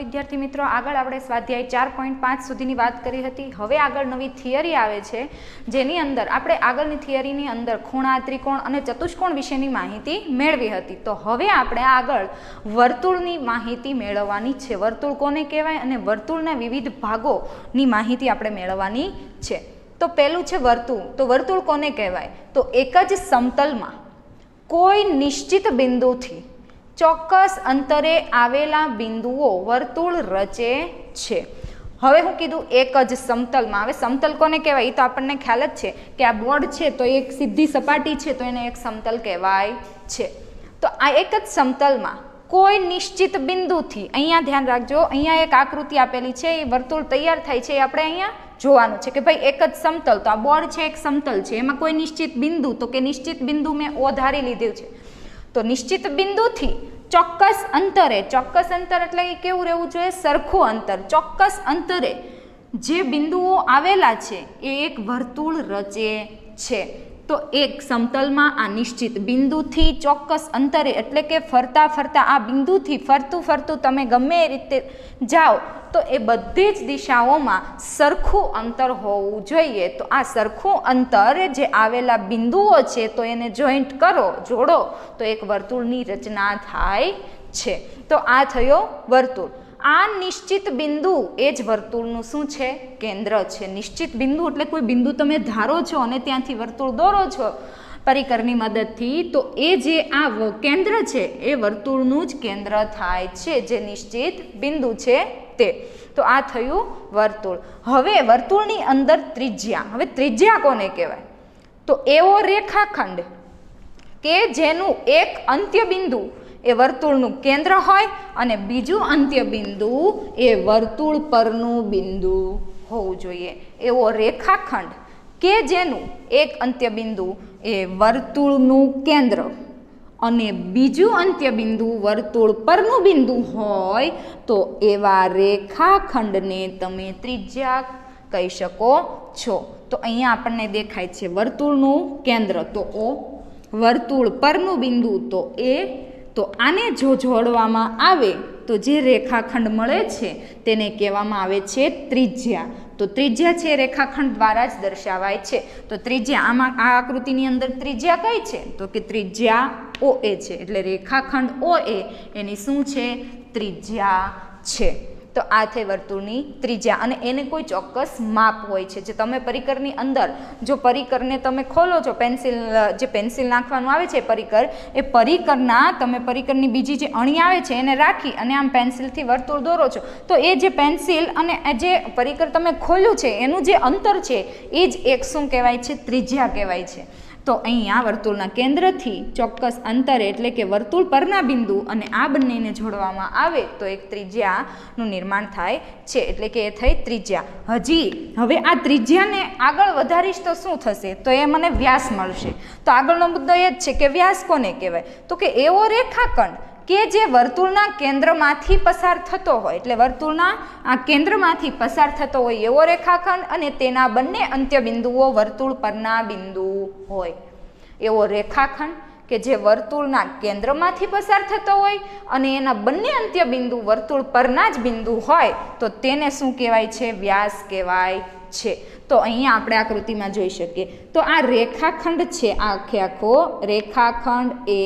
विद्यार्थी मित्रों आगळ आपणे स्वाध्याय 4.5 सुधीनी वात करी हती। हवे आगळ नवी थियरी आवे छे जेनी अंदर आपणे आगळनी थियरीनी अंदर खूणा, त्रिकोण अने चतुष्कोण विशेनी माहिती मेळवी हती। तो हवे आपणे आगळ वर्तुळनी माहिती मेळववानी छे। वर्तुळ कोने कहेवाय अने वर्तुळना विविध भागोनी माहिती आपणे मेळववानी छे। तो पहेलुं छे वर्तुळ। तो वर्तुळ कोने कहेवाय? तो एक ज समतलमां कोई निश्चित बिंदुथी ચોક્કસ અંતરે આવેલા બિંદુઓ વર્તુળ રચે છે। હવે હું કીધું એક જ સમતલમાં। હવે સમતલ કોને કહેવાય? એ તો આપણને ખ્યાલ જ છે કે આ બોર્ડ છે તો એક સીધી સપાટી છે તો એને એક સમતલ કહેવાય છે। તો આ એક જ સમતલમાં કોઈ નિશ્ચિત બિંદુથી, અહીંયા ધ્યાન રાખજો, અહીંયા એક આકૃતિ આપેલી છે, એ વર્તુળ તૈયાર થાય છે, એ આપણે અહીંયા જોવાનું છે કે ભાઈ એક જ સમતલ, તો આ બોર્ડ છે એક સમતલ છે, એમાં કોઈ નિશ્ચિત બિંદુ, તો કે નિશ્ચિત બિંદુ મેં ઓ ધારી લીધું છે। તો નિશ્ચિત બિંદુથી ચોક્કસ અંતરે, ચોક્કસ અંતર એટલે કે કેવું રહેવું જોઈએ? સરખું અંતર। ચોક્કસ અંતરે જે બિંદુઓ આવેલા છે એ એક વર્તુળ રચે છે। તો એક સમતલમાં આ નિશ્ચિત બિંદુથી ચોક્કસ અંતરે એટલે કે ફરતા ફરતા આ બિંદુથી ફરતું ફરતું તમે ગમે એ રીતે જાઓ તો એ બધી જ દિશાઓમાં સરખું અંતર હોવું જોઈએ। તો આ સરખું અંતર જે આવેલા બિંદુઓ છે તો એને જોઈન્ટ કરો, જોડો તો એક વર્તુળની રચના થાય છે। તો આ થયો વર્તુળ। આ નિશ્ચિત બિંદુ એ જ વર્તુળનું શું છે? કેન્દ્ર છે। નિશ્ચિત બિંદુ એટલે કોઈ બિંદુ તમે ધારો છો અને ત્યાંથી વર્તુળ દોરો છો પરિકરની મદદથી, તો એ જે આ કેન્દ્ર છે એ વર્તુળનું જ કેન્દ્ર થાય છે, જે નિશ્ચિત બિંદુ છે તે। તો આ થયું વર્તુળ। હવે વર્તુળની અંદર ત્રિજ્યા। હવે ત્રિજ્યા કોને કહેવાય? તો એવો રેખાખંડ કે જેનું એક અંત્ય બિંદુ એ વર્તુળનું કેન્દ્ર હોય અને બીજું અંત્ય બિંદુ એ વર્તુળ પરનું બિંદુ હોવું જોઈએ। એવો રેખાખંડ કે જેનું એક અંત્ય બિંદુ એ વર્તુળનું કેન્દ્ર અને બીજું અંત્ય બિંદુ વર્તુળ પરનું બિંદુ હોય તો એવા રેખાખંડને તમે ત્રિજ્યા કહી શકો છો। તો અહીંયા આપણને દેખાય છે વર્તુળનું કેન્દ્ર તો ઓ, વર્તુળ પરનું બિંદુ તો એ। તો આને જો જોડવામાં આવે તો જે રેખાખંડ મળે છે તેને કહેવામાં આવે છે ત્રિજ્યા। તો ત્રિજ્યા છે રેખાખંડ દ્વારા જ દર્શાવાય છે। તો ત્રિજ્યા આમાં આ આકૃતિની અંદર ત્રિજ્યા કઈ છે? તો કે ત્રિજ્યા ઓ એ છે, એટલે રેખાખંડ ઓ એ એની શું છે? ત્રિજ્યા છે। તો આ થઈ વર્તુળની ત્રિજ્યા અને એને કોઈ ચોક્કસ માપ હોય છે। જે તમે પરિકરની અંદર જો પરિકરને તમે ખોલો છો, પેન્સિલ જે પેન્સિલ નાખવાનું આવે છે પરિકર, એ પરિકરના તમે પરિકરની બીજી જે અણી આવે છે એને રાખી અને આમ પેન્સિલથી વર્તુળ દોરો છો તો એ જે પેન્સિલ અને જે પરિકર તમે ખોલ્યું છે એનું જે અંતર છે એ જ એક શું કહેવાય છે? ત્રિજ્યા કહેવાય છે। તો અહીંયા વર્તુળના કેન્દ્રથી ચોક્કસ અંતરે એટલે કે વર્તુળ પરના બિંદુ અને આ બંનેને જોડવામાં આવે તો એક ત્રિજ્યાનું નિર્માણ થાય છે, એટલે કે એ થઈ ત્રિજ્યા। હવે આ ત્રિજ્યાને આગળ વધારીશ તો શું થશે? તો એ મને વ્યાસ મળશે। તો આગળનો મુદ્દો એ જ છે કે વ્યાસ કોને કહેવાય? તો કે એવો રેખાખંડ કે જે વર્તુળના કેન્દ્રમાંથી પસાર થતો હોય, એટલે વર્તુળના આ કેન્દ્રમાંથી પસાર થતો હોય એવો રેખાખંડ અને તેના બંને અંત્ય બિંદુઓ વર્તુળ પરના બિંદુ હોય। એવો રેખાખંડ કે જે વર્તુળના કેન્દ્રમાંથી પસાર થતો હોય અને એના બંને અંત્ય બિંદુ વર્તુળ પરના જ બિંદુ હોય તો તેને શું કહેવાય છે? વ્યાસ કહેવાય છે। તો અહીંયા આપણે આકૃતિમાં જોઈ શકીએ તો આ રેખાખંડ છે, આ આખો રેખાખંડ એ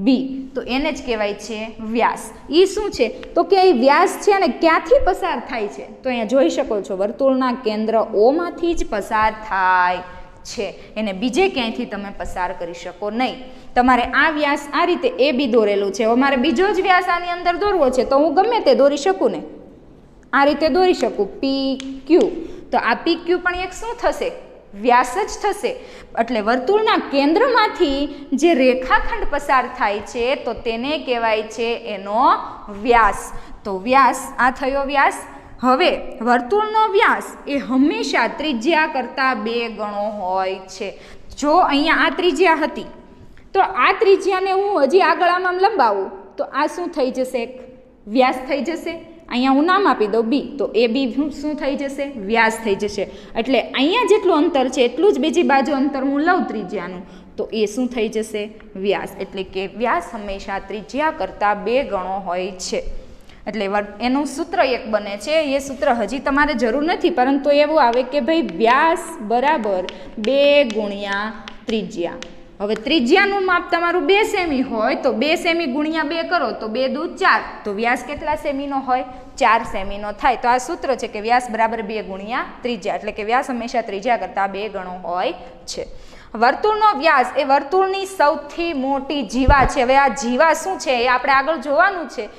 બી, તો એને જ કહેવાય છે વ્યાસ। એ શું છે? તો કે એ વ્યાસ છે અને ક્યાંથી પસાર થાય છે? તો અહીંયા જોઈ શકો છો વર્તુળના કેન્દ્ર ઓમાંથી જ પસાર થાય છે, એને બીજે ક્યાંયથી તમે પસાર કરી શકો નહીં। તમારે આ વ્યાસ આ રીતે એ બી દોરેલું છે, હવે મારે બીજો જ વ્યાસ આની અંદર દોરવો છે તો હું ગમે તે દોરી શકું ને, આ રીતે દોરી શકું પી ક્યુ। તો આ પી ક્યુ પણ એક શું થશે? વ્યાસ જ થશે। એટલે વર્તુળના કેન્દ્રમાંથી જે રેખાખંડ પસાર થાય છે તો તેને કહેવાય છે એનો વ્યાસ। તો વ્યાસ આ થયો વ્યાસ। હવે વર્તુળનો વ્યાસ એ હંમેશા ત્રિજ્યા કરતાં 2 ગણો હોય છે। જો અહીંયા આ ત્રિજ્યા હતી તો આ ત્રિજ્યાને હું હજી આગળ આમ લંબાવું તો આ શું થઈ જશે? એક વ્યાસ થઈ જશે। અહીંયા હું નામ આપી દઉં બી, તો એ બી શું થઈ જશે? વ્યાસ થઈ જશે। એટલે અહીંયા જેટલું અંતર છે એટલું જ બીજી બાજુ અંતર હું લઉં ત્રિજ્યાનું તો એ શું થઈ જશે? વ્યાસ। એટલે કે વ્યાસ હંમેશા ત્રિજ્યા કરતાં 2 ગણો હોય છે। એટલે એનું સૂત્ર એક બને છે. એ સૂત્ર હજી તમારે જરૂર નથી, પરંતુ એવું આવે કે ભાઈ વ્યાસ બરાબર 2 ગુણ્યા ત્રિજ્યા. હવે ત્રિજ્યાનું માપ તમારું 2 સેમી હોય તો 2 સેમી ગુણ્યા 2 કરો તો 2 દુ 4, તો વ્યાસ કેટલા સેમીનો હોય? 4 સેમીનો થાય. તો આ સૂત્ર છે કે વ્યાસ બરાબર 2 ગુણ્યા ત્રિજ્યા, એટલે કે વ્યાસ હંમેશા ત્રિજ્યા કરતાં 2 ગણો હોય છે. વર્તુળનો વ્યાસ એ વર્તુળની સૌથી મોટી જીવા છે. હવે આ જીવા શું છે એ આપણે આગળ જોવાનું છે,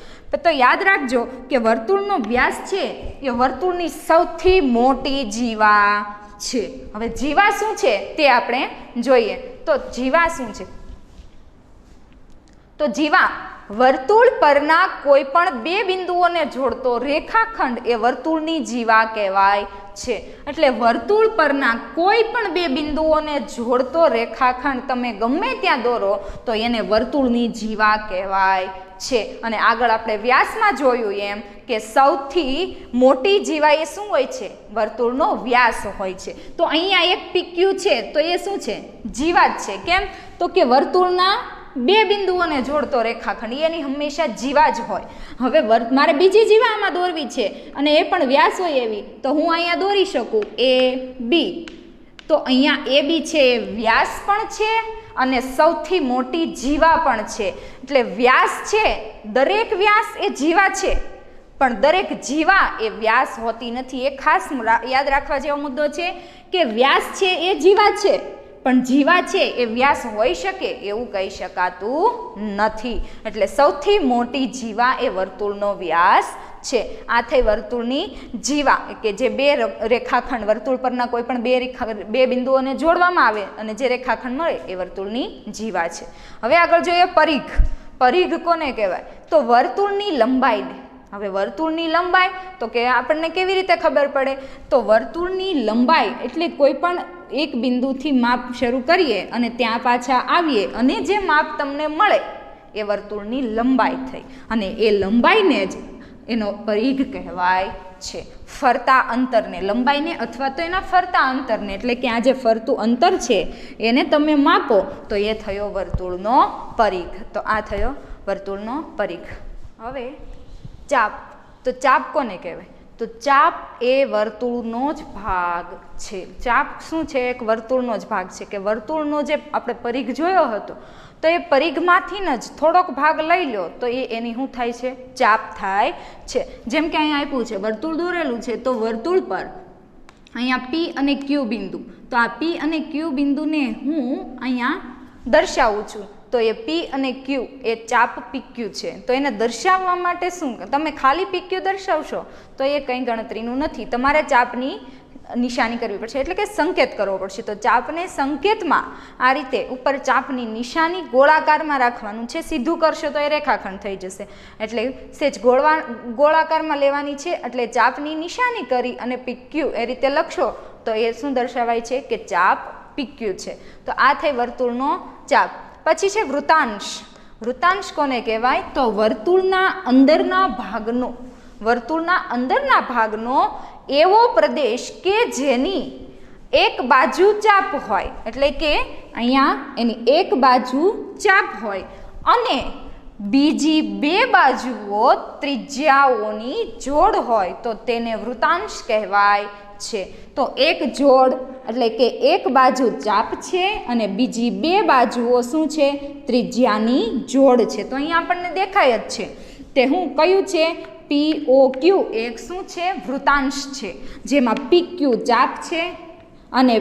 તો યાદ રાખજો કે વર્તુળનો વ્યાસ છે એ વર્તુળની સૌથી મોટી જીવા છે. હવે જીવા શું છે તે આપણે જોઈએ. તો જીવા શું છે? તો જીવા વર્તુળ પરના કોઈ પણ 2 બિંદુઓને જોડતો રેખાખંડ એ વર્તુળની જીવા કહેવાય છે. એટલે વર્તુળ પરના કોઈ પણ 2 બિંદુઓને જોડતો રેખાખંડ તમે ગમે ત્યાં દોરો તો એને વર્તુળની જીવા કહેવાય છે. અને આગળ આપણે વ્યાસમાં જોયું એમ કે સૌથી મોટી જીવા એ શું હોય છે? વર્તુળનો વ્યાસ હોય છે. તો અહીંયા એક PQ છે તો એ શું છે? જીવા જ છે. કેમ? તો કે વર્તુળના 2 બિંદુઓને જોડતો રેખાખંડ એની હંમેશા જીવા જ હોય. હવે મારે બીજી જીવા આમાં દોરવી છે અને એ પણ વ્યાસ હોય એવી, તો હું અહીંયા દોરી શકું AB. તો અહીંયા AB છે એ વ્યાસ પણ છે અને સૌથી મોટી જીવા પણ છે. એટલે વ્યાસ છે, દરેક વ્યાસ એ જીવા છે, પણ દરેક જીવા એ વ્યાસ હોતી નથી. એ ખાસ યાદ રાખવા જેવો મુદ્દો છે કે વ્યાસ છે એ જીવા છે, પણ જીવા છે એ વ્યાસ હોઈ શકે એવું કહી શકાતું નથી. એટલે સૌથી મોટી જીવા એ વર્તુળનો વ્યાસ છે. આ થઈ વર્તુળની જીવા, કે જે 2 રેખાખંડ વર્તુળ પરના કોઈ પણ 2 બિંદુઓને જોડવામાં આવે અને જે રેખાખંડ મળે એ વર્તુળની જીવા છે. હવે આગળ જોઈએ પરિઘ. પરિઘ કોને કહેવાય? તો વર્તુળની લંબાઈને. હવે વર્તુળની લંબાઈ તો કે આપણને કેવી રીતે ખબર પડે? તો વર્તુળની લંબાઈ એટલે કોઈ પણ એક બિંદુથી માપ શરૂ કરીએ અને ત્યાં પાછા આવીએ અને જે માપ તમને મળે એ વર્તુળની લંબાઈ થઈ, અને એ લંબાઈને જ એનો પરિઘ કહેવાય છે. ફરતા અંતરને, લંબાઈને અથવા તો એના ફરતા અંતરને, એટલે કે આ જે ફરતું અંતર છે એને તમે માપો તો એ થયો વર્તુળનો પરિઘ. તો આ થયો વર્તુળનો પરિઘ. હવે ચાપ. તો ચાપ કોને કહેવાય? તો ચાપ એ વર્તુળનો જ ભાગ છે. ચાપ શું છે? એક વર્તુળનો જ ભાગ છે. કે વર્તુળનો જે આપણે પરિઘ જોયો હતો તો એ પરિઘમાંથી જ થોડોક ભાગ લઈ લો તો એની શું થાય છે? ચાપ થાય છે. જેમ કે અહીંયા આપ્યું છે, વર્તુળ દોરેલું છે, તો વર્તુળ પર અહીંયા P અને Q બિંદુ, તો આ P અને Q બિંદુને હું અહીંયા દર્શાવું છું, તો એ P અને Q એ ચાપ PQ છે. તો એને દર્શાવવા માટે શું? તમે ખાલી PQ દર્શાવશો તો એ કંઈ ગણતરીનું નથી. તમારે ચાપની નિશાની કરવી પડશે, એટલે કે સંકેત કરવો પડશે. તો ચાપને સંકેતમાં આ રીતે ઉપર ચાપની નિશાની ગોળાકારમાં રાખવાનું છે. સીધું કરશો તો એ રેખાખંડ થઈ જશે, એટલે સેજ ગોળાકારમાં લેવાની છે. એટલે ચાપની નિશાની કરી અને PQ એ રીતે લખશો તો એ શું દર્શાવાય છે? કે ચાપ PQ છે. તો આ થઈ વર્તુળનો ચાપ. પછી છે વૃત્તાંશ. વૃત્તાંશ કોને કહેવાય? તો વર્તુળના અંદરના ભાગનો એવો પ્રદેશ કે જેની એક બાજુ ચાપ હોય, એટલે કે અહીંયા એની એક બાજુ ચાપ હોય અને બીજી 2 બાજુઓ ત્રિજ્યાઓની જોડ હોય તો તેને વૃત્તાંશ કહેવાય છે. તો એક જોડ એટલે કે એક બાજુ ચાપ છે અને બીજી 2 બાજુઓ શું છે? ત્રિજ્યાની જોડ છે. તો અહીંયા આપણને દેખાય જ છે તે હું કયું છે? POQ એક શું છે? વૃત્તાંશ છે, જેમાં PQ ચાપ છે અને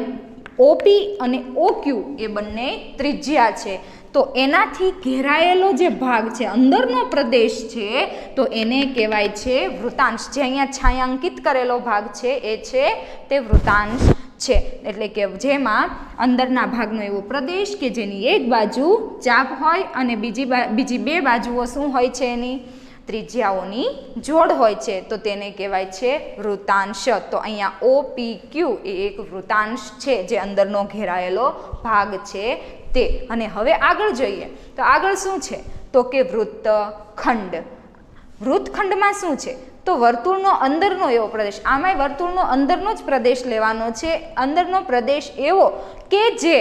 OP અને OQ એ બંને ત્રિજ્યા છે. તો એનાથી ઘેરાયેલો જે ભાગ છે, અંદરનો પ્રદેશ છે, તો એને કહેવાય છે વૃત્તાંશ. જે અહીંયા છાયાંકિત કરેલો ભાગ છે એ છે તે વૃત્તાંશ છે. એટલે કે જેમાં અંદરના ભાગનો એવો પ્રદેશ કે જેની એક બાજુ ચાપ હોય અને બીજી 2 બાજુઓ શું હોય છે? એની ત્રિજ્યાઓની જોડ હોય છે, તો તેને કહેવાય છે વૃત્તાંશ. તો અહીંયા OPQ એ એક વૃત્તાંશ છે, જે અંદરનો ઘેરાયેલો ભાગ છે તે. અને હવે આગળ જોઈએ તો આગળ શું છે? તો કે વૃત્તખંડ. વૃત્તખંડમાં શું છે? તો વર્તુળનો અંદરનો એવો પ્રદેશ. આમાંય વર્તુળનો અંદરનો જ પ્રદેશ લેવાનો છે. અંદરનો પ્રદેશ એવો કે જે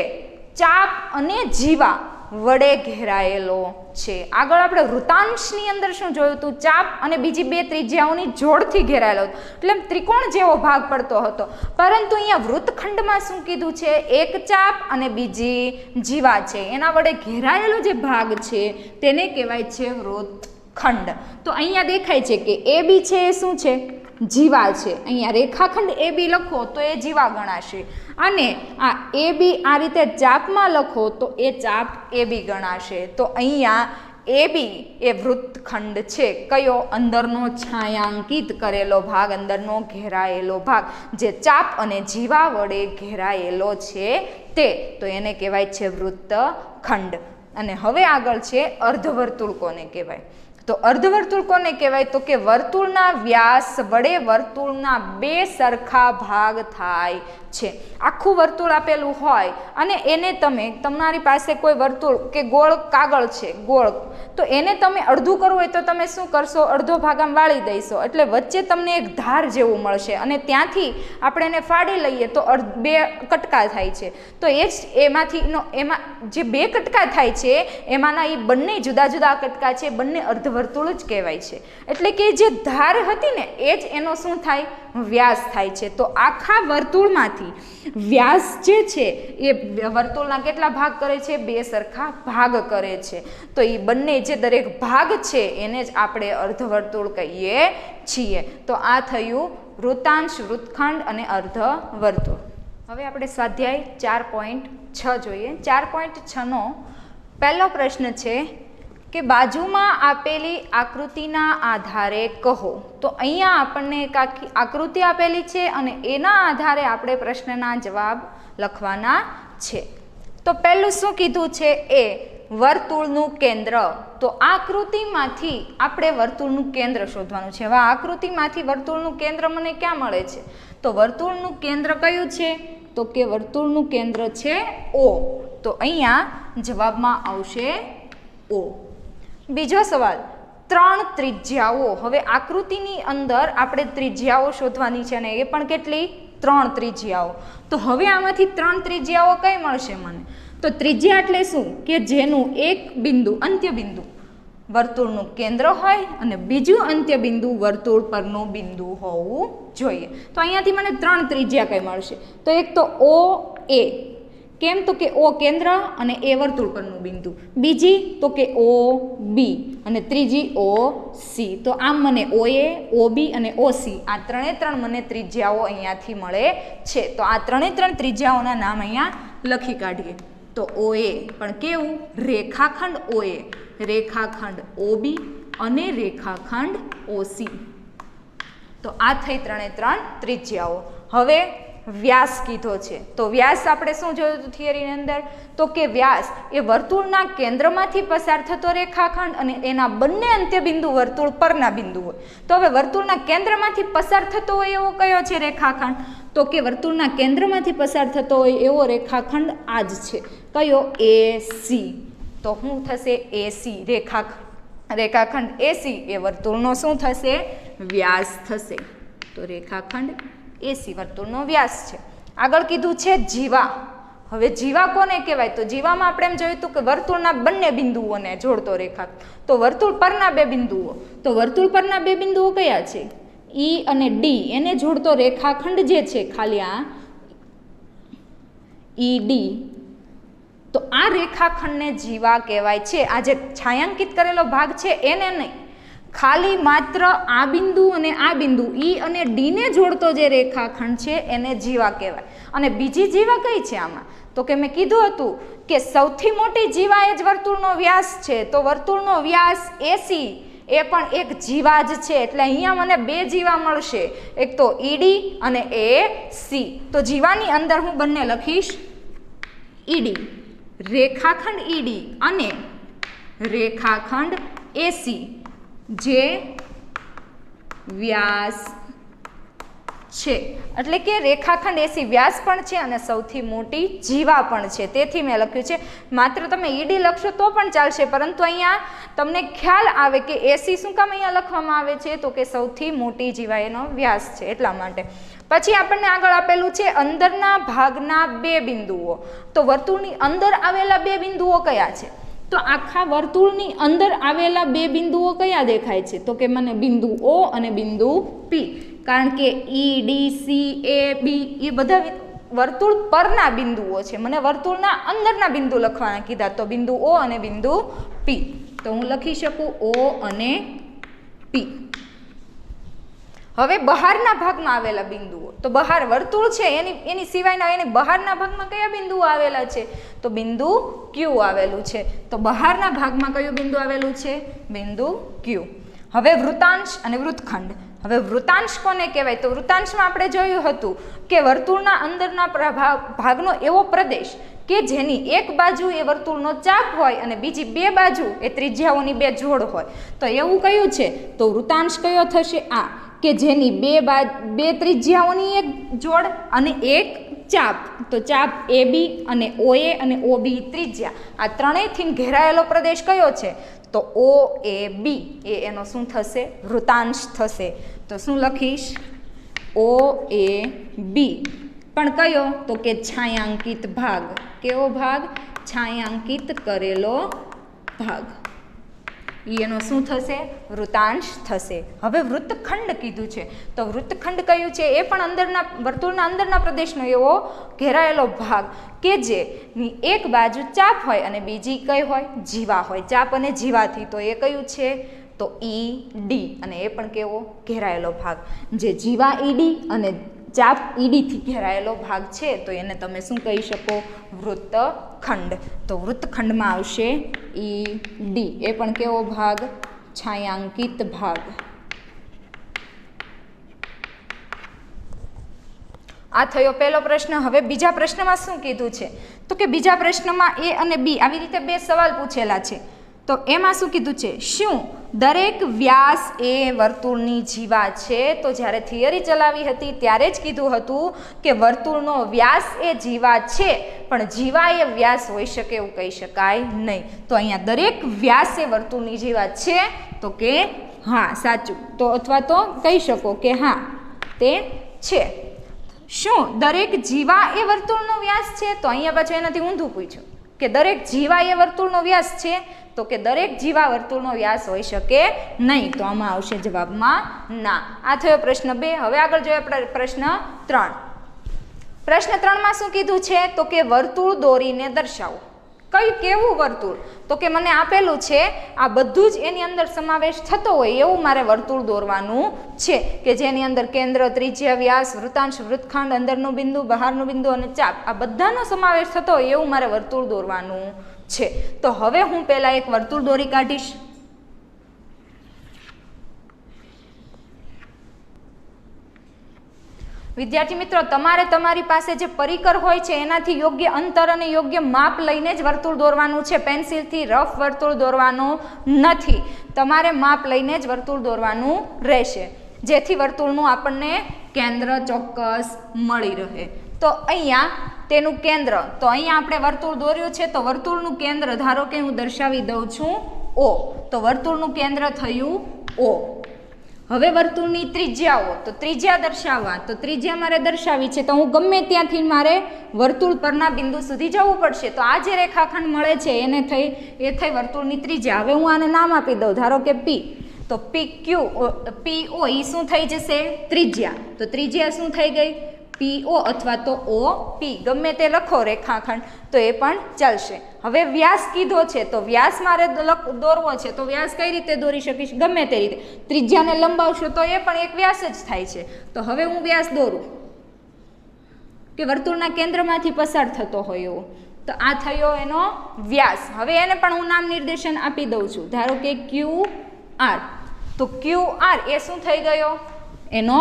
ચાપ અને જીવા વડે ઘેરાયેલો છે. આગળ આપણે વૃતાંશની અંદર શું જોયું હતું? ચાપ અને બીજી બે ત્રિજ્યાઓની જોડથી ઘેરાયેલો હતો, એટલે ત્રિકોણ જેવો ભાગ પડતો હતો. પરંતુ અહીંયા વૃત્તખંડમાં શું કીધું છે? એક ચાપ અને બીજી જીવા છે, એના વડે ઘેરાયેલો જે ભાગ છે તેને કહેવાય છે વૃત્તખંડ. તો અહીંયા દેખાય છે કે એ બી છે એ શું છે? જીવા છે. અહીંયા રેખાખંડ એ બી લખો તો એ જીવા ગણાશે, અને આ એ બી આ રીતે ચાપમાં લખો તો એ ચાપ એ બી ગણાશે. તો અહીંયા એ બી એ વૃત્તખંડ છે. કયો? અંદરનો છાયાંકિત કરેલો ભાગ, અંદરનો ઘેરાયેલો ભાગ, જે ચાપ અને જીવા વડે ઘેરાયેલો છે તે. તો એને કહેવાય છે વૃત્તખંડ. અને હવે આગળ છે અર્ધવર્તુળ કોને કહેવાય? તો અર્ધવર્તુળ કોને કહેવાય? તો કે વર્તુળના વ્યાસ વડે વર્તુળના બે સરખા ભાગ થાય છે. આખું વર્તુળ આપેલું હોય અને એને તમારી પાસે કોઈ વર્તુળ કે ગોળ કાગળ છે, ગોળ, તો એને તમે અડધું કરવું હોય તો તમે શું કરશો? અડધો ભાગ આમ વાળી દઈશો, એટલે વચ્ચે તમને એક ધાર જેવું મળશે, અને ત્યાંથી આપણે એને ફાડી લઈએ તો બે કટકા થાય છે. તો એ જ એમાં જે બે કટકા થાય છે એમાંના એ બંને જુદા જુદા કટકા છે, બંને અર્ધવર્તુળ જ કહેવાય છે. એટલે કે જે ધાર હતી ને એ જ એનો શું થાય? વ્યાસ થાય છે. તો આખા વર્તુળમાંથી વ્યાસ જે છે એ વર્તુળના કેટલા ભાગ કરે છે? બે સરખા ભાગ કરે છે. તો એ બંને જે દરેક ભાગ છે એને જ આપણે અર્ધવર્તુળ કહીએ છીએ. તો આ થયું વૃતાંશ, વૃત્તખંડ અને અર્ધવર્તુળ. હવે આપણે સ્વાધ્યાય 4.6 જોઈએ. 4.6નો પહેલો પ્રશ્ન છે કે બાજુમાં આપેલી આકૃતિના આધારે કહો. તો અહીંયા આપણને એક આખી આકૃતિ આપેલી છે અને એના આધારે આપણે પ્રશ્નના જવાબ લખવાના છે. તો પહેલું શું કીધું છે? એ વર્તુળનું કેન્દ્ર. તો આકૃતિમાંથી આપણે વર્તુળનું કેન્દ્ર શોધવાનું છે. હવે આકૃતિમાંથી વર્તુળનું કેન્દ્ર મને ક્યાં મળે છે? તો વર્તુળનું કેન્દ્ર કયું છે? તો કે વર્તુળનું કેન્દ્ર છે O. તો અહીંયા જવાબમાં આવશે O. બીજો સવાલ, 3 ત્રિજ્યાઓ. હવે આકૃતિની અંદર આપણે ત્રિજ્યાઓ શોધવાની છે, અને એ પણ કેટલી? 3 ત્રિજ્યાઓ. તો હવે આમાંથી 3 ત્રિજ્યાઓ કઈ મળશે મને? તો ત્રિજ્યા એટલે શું? કે જેનું એક બિંદુ, અંત્ય બિંદુ વર્તુળનું કેન્દ્ર હોય અને બીજું અંત્ય બિંદુ વર્તુળ પરનું બિંદુ હોવું જોઈએ. તો અહીંયાથી મને 3 ત્રિજ્યા કઈ મળશે? તો એક તો OA. કેમ? તો કે O કેન્દ્ર અને A વર્તુળ પરનું બિંદુ. બીજી તો કે OB અને ત્રીજી OC. તો આમ મને OA, OB અને OC આ ત્રણે મને ત્રિજ્યાઓ અહીંયાથી મળે છે. તો આ ત્રણે ત્રિજ્યાઓના નામ અહીંયા લખી કાઢીએ. તો OA પણ કેવું? રેખાખંડ OA, રેખાખંડ OB અને રેખાખંડ OC. તો આ થઈ ત્રણે ત્રિજ્યાઓ. હવે વ્યાસ કીધો છે. તો વ્યાસ આપણે શું જોયું હતું થિયરીની અંદર? તો કે વ્યાસ એ વર્તુળના કેન્દ્રમાંથી પસાર થતો રેખાખંડ અને એના બંને અંત્યબિંદુ વર્તુળ પરના બિંદુ હોય. તો હવે વર્તુળના કેન્દ્રમાંથી પસાર થતો હોય એવો કયો છે રેખાખંડ? તો કે વર્તુળના કેન્દ્રમાંથી પસાર થતો હોય એવો રેખાખંડ આ જ છે. કયો? AC. તો શું થશે? AC રેખાખંડ AC એ વર્તુળનો શું થશે? વ્યાસ થશે. તો રેખાખંડ AC વર્તુળનો વ્યાસ છે. આગળ કીધું છે જીવા. હવે જીવા કોને કહેવાય? તો જીવામાં આપણે એમ જોયું હતું કે વર્તુળના બંને બિંદુઓને જોડતો રેખાખંડ. તો વર્તુળ પરના બે બિંદુઓ. તો વર્તુળ પરના બે બિંદુઓ કયા છે? E અને D. એને જોડતો રેખાખંડ જે છે ખાલી આ ED. તો આ રેખાખંડને જીવા કહેવાય છે. આ જે છાયાંકિત કરેલો ભાગ છે એને નહીં, ખાલી માત્ર આ બિંદુ અને આ બિંદુ E અને D ને જોડતો જે રેખાખંડ છે એને જીવા કહેવાય. અને બીજી જીવા કઈ છે આમાં? તો કે મેં કીધું હતું કે સૌથી મોટી જીવા એ જ વર્તુળનો વ્યાસ છે. તો વર્તુળનો વ્યાસ AC એ પણ એક જીવા જ છે. એટલે અહીંયા મને બે જીવા મળશે, એક તો ED અને AC. તો જીવાની અંદર હું બંને લખીશ ED, રેખાખંડ ED અને રેખાખંડ AC જે વ્યાસ છે, એટલે કે રેખાખંડ એસી વ્યાસ પણ છે અને સૌથી મોટી જીવા પણ છે, તેથી મેં લખ્યું છે. માત્ર તમે ઈડી લખશો તો પણ ચાલશે, પરંતુ અહીંયા તમને ખ્યાલ આવે કે એસી શું કામ અહીંયા લખવામાં આવે છે, તો કે સૌથી મોટી જીવા એનો વ્યાસ છે એટલા માટે. પછી આપણને આગળ આપેલું છે અંદરના ભાગના બે બિંદુઓ. તો વર્તુળની અંદર આવેલા બે બિંદુઓ કયા છે? તો આખા વર્તુળની અંદર આવેલા બે બિંદુઓ કયા દેખાય છે? તો કે મને બિંદુ O અને બિંદુ P, કારણ કે E, D, C, A, B એ બધા વર્તુળ પરના બિંદુઓ છે. મને વર્તુળના અંદરના બિંદુ લખવાના કીધા, તો બિંદુ O અને બિંદુ P. તો હું લખી શકું O અને P. હવે બહારના ભાગમાં આવેલા બિંદુઓ, તો બહાર વર્તુળ છે એની સિવાયના એની બહારના ભાગમાં કયા બિંદુઓ આવેલા છે? તો બિંદુ Q આવેલું છે. તો બહારના ભાગમાં કયું બિંદુ આવેલું છે? બિંદુ Q. હવે વૃતાંશ અને વૃત્તખંડ. હવે વૃતાંશ કોને કહેવાય? તો વૃતાંશમાં આપણે જોયું હતું કે વર્તુળના અંદરના ભાગનો એવો પ્રદેશ કે જેની એક બાજુ એ વર્તુળનો ચાપ હોય અને બીજી બે બાજુ એ ત્રિજ્યાઓની બે જોડ હોય. તો એવું કયું છે? તો વૃતાંશ કયો થશે? આ કે જેની બે ત્રિજ્યાઓની એક જોડ અને એક ચાપ. તો ચાપ AB અને OA અને OB ત્રિજ્યા, આ ત્રણેયથી ઘેરાયેલો પ્રદેશ કયો છે? તો OAB એ એનો શું થશે? વૃતાંશ થશે. તો શું લખીશ? OAB. પણ કયો? તો કે છાયાંકિત ભાગ. કેવો ભાગ? છાયાંકિત કરેલો ભાગ. એનો શું થશે? વૃતાંશ થશે. હવે વૃત્તખંડ કીધું છે, તો વૃત્તખંડ કયું છે? એ પણ અંદરના વર્તુળના અંદરના પ્રદેશનો એવો ઘેરાયેલો ભાગ કે જેની એક બાજુ ચાપ હોય અને બીજી કઈ હોય? જીવા હોય. ચાપ અને જીવાથી. તો એ કયું છે? તો ED. અને એ પણ કેવો? ઘેરાયેલો ભાગ. જે જીવા ED અને ચાપ ED થી ઘેરાયેલો ભાગ છે, તો એને તમે શું કહી શકો? વૃત્તખંડ. તો વૃત્તખંડમાં આવશે ED. એ પણ કેવો ભાગ? છાયાંકિત ભાગ. આ થયો પહેલો પ્રશ્ન. હવે બીજા પ્રશ્નમાં શું કીધું છે? તો કે બીજા પ્રશ્નમાં A અને B આવી રીતે બે સવાલ પૂછેલા છે. તો એમાં શું કીધું છે? શું દરેક વ્યાસ એ વર્તુળની જીવા છે? તો જ્યારે થિયરી ચલાવી હતી ત્યારે જ કીધું હતું કે વર્તુળનો વ્યાસ એ જીવા છે, પણ જીવા એ વ્યાસ હોઈ શકે એવું કહી શકાય નહીં. તો અહીંયા દરેક વ્યાસ એ વર્તુળની જીવા છે? તો કે હા, સાચું. તો અથવા તો કહી શકો કે હા તે છે. શું દરેક જીવા એ વર્તુળનો વ્યાસ છે? તો અહીંયા પાછું એનાથી ઊંધું પૂછ્યું કે દરેક જીવા એ વર્તુળનો વ્યાસ છે? તો કે દરેક જીવા વર્તુળનો વ્યાસ હોઈ શકે નહીં. તો આમાં આવશે જવાબમાં ના. આ થયો પ્રશ્ન 2. હવે આગળ જોઈએ આપણે પ્રશ્ન 3. પ્રશ્ન 3 માં શું કીધું છે? તો કે વર્તુળ દોરીને દર્શાવો. કેવું વર્તુળ? તો કે મને આપેલું છે આ બધું જ એની અંદર સમાવેશ થતો હોય એવું મારે વર્તુળ દોરવાનું છે, કે જેની અંદર કેન્દ્ર, ત્રિજ્યા, વ્યાસ, વૃતાંશ, વૃત્તખંડ, અંદરનું બિંદુ, બહારનું બિંદુ અને ચાપ, આ બધાનો સમાવેશ થતો હોય એવું મારે વર્તુળ દોરવાનું છે. તો હવે હું પહેલા એક વર્તુળ દોરી કાઢીશ. વિદ્યાર્થી મિત્રો, તમારે તમારી પાસે જે પરિકર હોય છે એનાથી યોગ્ય અંતર અને યોગ્ય માપ લઈને જ વર્તુળ દોરવાનું છે. પેન્સિલથી રફ વર્તુળ દોરવાનું નથી. તમારે માપ લઈને જ વર્તુળ દોરવાનું રહેશે, જેથી વર્તુળનું આપણને કેન્દ્ર ચોક્કસ મળી રહે. તો અહીંયા તેનું કેન્દ્ર, તો અહીંયા આપણે વર્તુળ દોર્યું છે, તો વર્તુળનું કેન્દ્ર ધારો કે હું દર્શાવી દઉં છું O. તો વર્તુળનું કેન્દ્ર થયું O. હવે વર્તુળની ત્રિજ્યાઓ, તો ત્રિજ્યા દર્શાવવા, તો ત્રિજ્યા મારે દર્શાવી છે, તો હું ગમે ત્યાંથી મારે વર્તુળ પરના બિંદુ સુધી જવું પડશે. તો આ જે રેખાખંડ મળે છે એને એ થઈ વર્તુળની ત્રિજ્યા. હવે હું આને નામ આપી દઉં, ધારો કે P. તો PO એ શું થઈ જશે? ત્રિજ્યા. તો ત્રિજ્યા શું થઈ ગઈ? PO અથવા તો OP, ગમે તે લખો રેખાખંડ તો એ પણ ચાલશે. હવે વ્યાસ કીધો છે, તો વ્યાસ મારે દોરવો છે, તો વ્યાસ કઈ રીતે દોરી શકીશ? ગમે તે રીતે. ત્રિજ્યાને લંબાવશો તો એ પણ એક વ્યાસ જ થાય છે. તો હવે હું વ્યાસ દોરું કે વર્તુળના કેન્દ્રમાંથી પસાર થતો હોય એવો. તો આ થયો એનો વ્યાસ. હવે એને પણ હું નામ નિર્દેશન આપી દઉં છું, ધારો કે QR. તો QR એ શું થઈ ગયો? એનો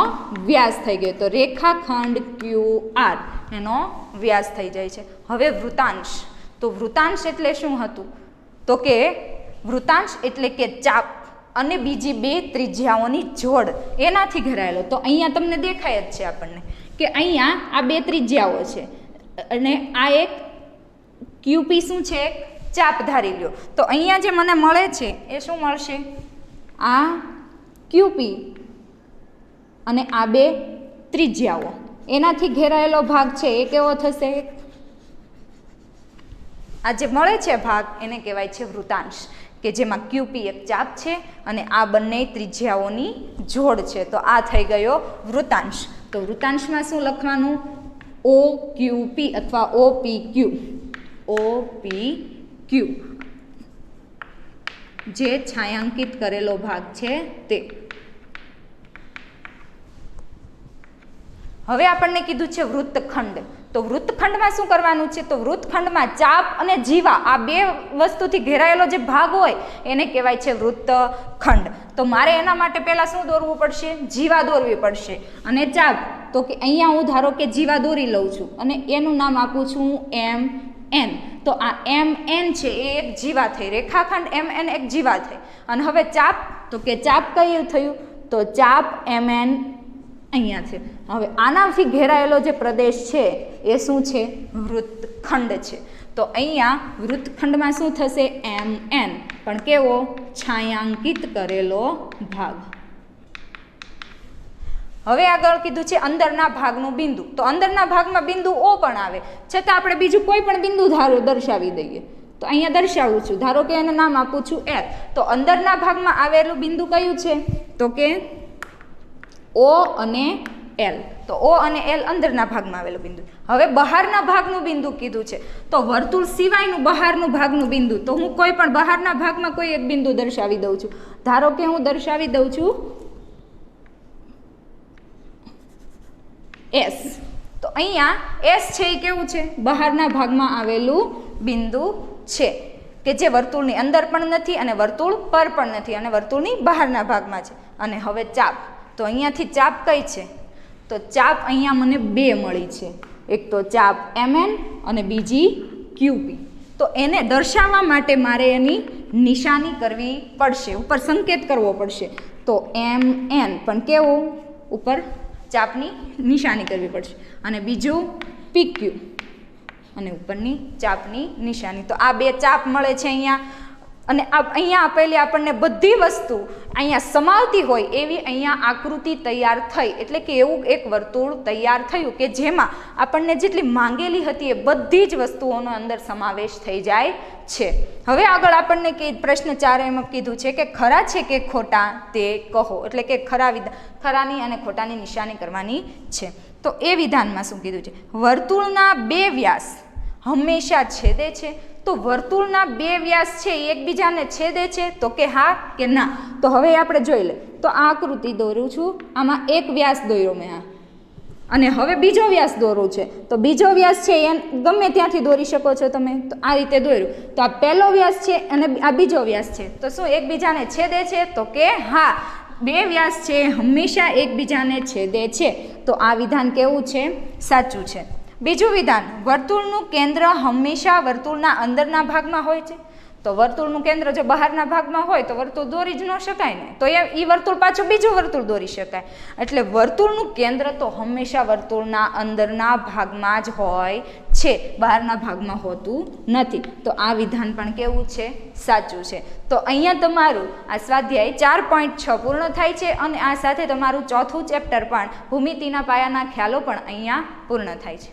વ્યાસ થઈ ગયો. તો રેખાખંડ QR એનો વ્યાસ થઈ જાય છે. હવે વૃતાંશ. તો વૃતાંશ એટલે શું હતું? તો કે વૃતાંશ એટલે કે ચાપ અને બીજી બે ત્રિજ્યાઓની જોડ એનાથી ઘેરાયેલો. તો અહીંયા તમને દેખાય જ છે આપણને કે અહીંયા આ બે ત્રિજ્યાઓ છે અને આ એક ક્યુપી શું છે, એક ચાપ ધારી લ્યો. તો અહીંયા જે મને મળે છે એ શું મળશે, આ ક્યુપી અને આ બે ત્રિજ્યાઓ એનાથી ઘેરાયેલો ભાગ છે એ કેવો થશે, આ જે મળે છે ભાગ એને કહેવાય છે વૃતાંશ, કે જેમાં ક્યુપી એક ચાપ છે અને આ બંને ત્રિજ્યાઓની જોડ છે. તો આ થઈ ગયો વૃતાંશ. તો વૃતાંશમાં શું લખવાનું, ઓ ક્યુપી અથવા OPQ, OPQ જે છાयांकित કરેલો ભાગ છે તે. હવે આપણને કીધું છે વૃત્તખંડ. તો વૃત્તખંડમાં શું કરવાનું છે, તો વૃત્તખંડમાં ચાપ અને જીવા આ બે વસ્તુથી ઘેરાયેલો જે ભાગ હોય એને કહેવાય છે વૃત્તખંડ. તો મારે એના માટે પહેલાં શું દોરવું પડશે, જીવા દોરવી પડશે. અને ચાપ, તો કે અહીંયા હું ધારો કે જીવા દોરી લઉં છું અને એનું નામ આપું છું MN. તો આ MN છે એ એક જીવા થઈ, રેખાખંડ MN એક જીવા થઈ. અને હવે ચાપ, તો કે ચાપ કયું થયું, તો ચાપ MN અહીંયા છે. હવે આનાથી ઘેરાયેલો જે પ્રદેશ છે એ શું છે, વૃત્તખંડ છે. તો અહીંયા વૃત્તખંડમાં શું થશે, MN પણ કેવો, છાयांकित કરેલો ભાગ. હવે આગળ કીધું છે અંદરના ભાગનું બિંદુ. તો અંદરના ભાગમાં બિંદુ O પણ આવે, છતાં આપણે બીજું કોઈ પણ બિંદુ દર્શાવી દઈએ. તો અહીંયા દર્શાવું છું, ધારો કે એનું નામ આપું છું L. તો અંદરના ભાગમાં આવેલું બિંદુ કયું છે, તો કે O અને L. તો O અને L અંદરના ભાગમાં આવેલું બિંદુ. હવે બહારના ભાગનું બિંદુ કીધું છે, તો વર્તુળ સિવાયનું બહારનું ભાગનું બિંદુ. તો હું કોઈ પણ બહારના ભાગમાં કોઈ એક બિંદુ દર્શાવી દઉં છું. ધારો કે હું દર્શાવી દઉં છું S. તો અહીંયા S છે એ કેવું છે, બહારના ભાગમાં આવેલું બિંદુ છે કે જે વર્તુળની અંદર પણ નથી અને વર્તુળ પર પણ નથી અને વર્તુળની બહારના ભાગમાં છે. અને હવે ચાપ, તો અહીંયાથી ચાપ કઈ છે, તો ચાપ અહીંયા મને બે મળી છે, એક તો ચાપ MN અને બીજી QP. તો એને દર્શાવવા માટે મારે એની નિશાની કરવી પડશે, ઉપર સંકેત કરવો પડશે. તો MN પણ કેવું, ઉપર ચાપની નિશાની કરવી પડશે. અને બીજું PQ અને ઉપરની ચાપની નિશાની. તો આ બે ચાપ મળે છે અહીંયા. અને અહીંયા આપેલી આપણને બધી વસ્તુ અહીંયા સમાવતી હોય એવી અહીંયા આકૃતિ તૈયાર થઈ, એટલે કે એવું એક વર્તુળ તૈયાર થયું કે જેમાં આપણને જેટલી માંગેલી હતી એ બધી જ વસ્તુઓનો અંદર સમાવેશ થઈ જાય છે. હવે આગળ આપણને પ્રશ્ન 4 એમાં કીધું છે કે ખરા છે કે ખોટા તે કહો, એટલે કે ખરાની અને ખોટાની નિશાની કરવાની છે. તો એ વિધાનમાં શું કીધું છે, વર્તુળના બે વ્યાસ હંમેશા છેદે છે. તો વર્તુળના બે વ્યાસ છે એ એકબીજાને છેદે છે, તો કે હા કે ના. તો હવે આપણે જોઈ લે. તો આ આકૃતિ દોરું છું, આમાં એક વ્યાસ દોર્યો મેં આ, અને હવે બીજો વ્યાસ દોરવું છે. તો બીજો વ્યાસ છે એ ગમે ત્યાંથી દોરી શકો છો તમે. તો આ રીતે દોર્યું. તો આ પહેલો વ્યાસ છે અને આ બીજો વ્યાસ છે, તો શું એકબીજાને છેદે છે, તો કે હા, બે વ્યાસ છે હંમેશા એકબીજાને છેદે છે. તો આ વિધાન કેવું છે, સાચું છે. બીજું વિધાન, વર્તુળનું કેન્દ્ર હંમેશા વર્તુળના અંદરના ભાગમાં હોય છે. તો વર્તુળનું કેન્દ્ર જો બહારના ભાગમાં હોય તો વર્તુળ દોરી જ ન શકાય ને, તો એ વર્તુળ પાછું બીજું વર્તુળ દોરી શકાય. એટલે વર્તુળનું કેન્દ્ર તો હંમેશા વર્તુળના અંદરના ભાગમાં જ હોય છે, બહારના ભાગમાં હોતું નથી. તો આ વિધાન પણ કેવું છે, સાચું છે. તો અહીંયા તમારું આ સ્વાધ્યાય 4.6 પૂર્ણ થાય છે અને આ સાથે તમારું ચોથું ચેપ્ટર પણ ભૂમિતિના પાયાના ખ્યાલો પણ અહીંયા પૂર્ણ થાય છે.